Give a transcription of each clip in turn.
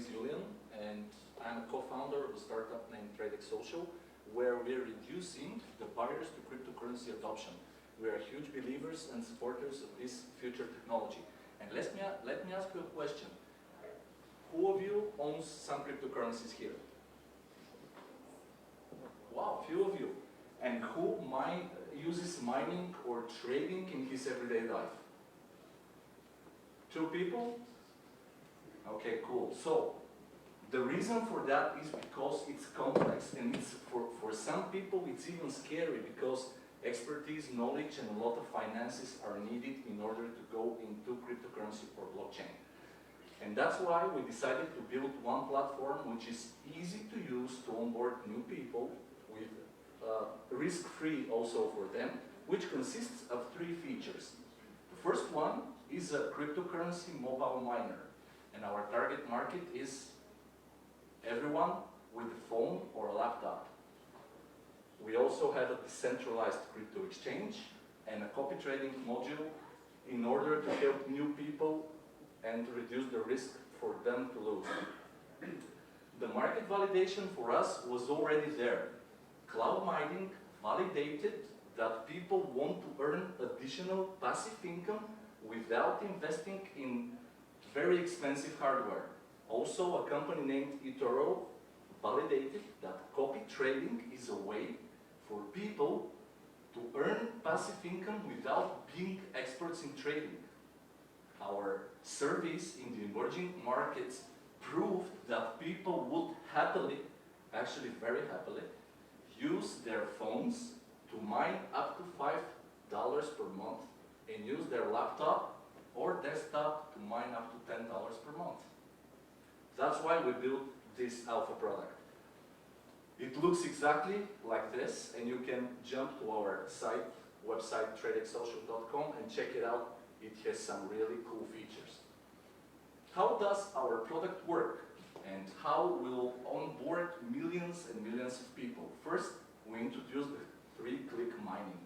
is Yulian, and I'm a co-founder of a startup named TradeX Social, where we're reducing the barriers to cryptocurrency adoption. We are huge believers and supporters of this future technology. And let me ask you a question. Who of you owns some cryptocurrencies here? Wow, few of you. And who uses mining or trading in his everyday life? 2 people? Okay, cool. So, the reason for that is because it's complex, and it's for some people it's even scary because expertise, knowledge, and a lot of finances are needed in order to go into cryptocurrency or blockchain. And that's why we decided to build one platform which is easy to use to onboard new people, with risk-free also for them, which consists of 3 features. The first one is a cryptocurrency mobile miner, and our target market is everyone with a phone or a laptop. We also have a decentralized crypto exchange and a copy trading module in order to help new people and to reduce the risk for them to lose. The market validation for us was already there. Cloud mining validated that people want to earn additional passive income without investing in very expensive hardware. Also, a company named eToro validated that copy trading is a way for people to earn passive income without being experts in trading. Our surveys in the emerging markets proved that people would happily, actually very happily, use their phones to mine up to $5 per month and use their laptop or desktop to mine up to $10 per month. That's why we built this alpha product. It looks exactly like this, and you can jump to our website tradexsocial.com and check it out. It has some really cool features. How does our product work, and how we'll onboard millions and millions of people? First, we introduce the 3-click mining.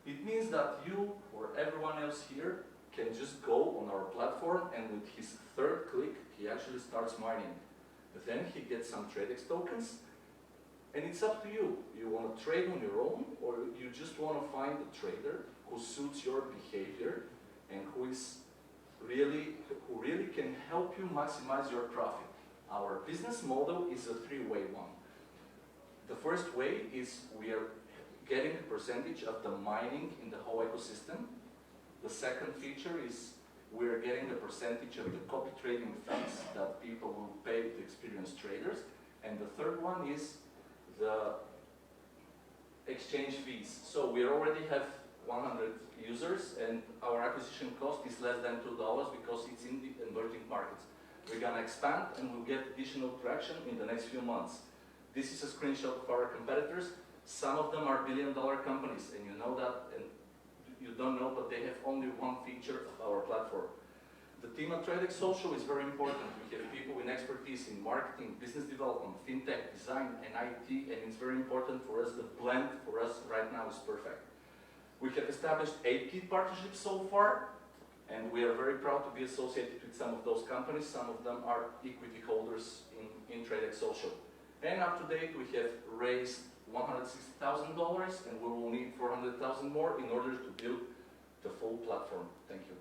It means that you or everyone else here can just go on our platform, and with his 3rd click, he actually starts mining. Then he gets some TradeX tokens, and it's up to you. You want to trade on your own, or you just want to find a trader who suits your behavior and who really can help you maximize your profit. Our business model is a 3-way one. The first way is we are getting a percentage of the mining in the whole ecosystem. The second feature is we're getting a percentage of the copy trading fees that people will pay to experienced traders. And the third one is the exchange fees. So we already have 100 users, and our acquisition cost is less than $2 because it's in the emerging markets. We're going to expand, and we'll get additional traction in the next few months. This is a screenshot of our competitors. Some of them are billion-dollar companies, and you know that, and you don't know, but they have only one feature of our platform. The team at TradeX Social is very important. We have people with expertise in marketing, business development, fintech, design, and IT, and it's very important for us. The blend for us right now is perfect. We have established 8 key partnerships so far, and we are very proud to be associated with some of those companies. Some of them are equity holders in TradeX Social. And up to date, we have raised $160,000, and we will need $400,000 more in order to build the full platform. Thank you.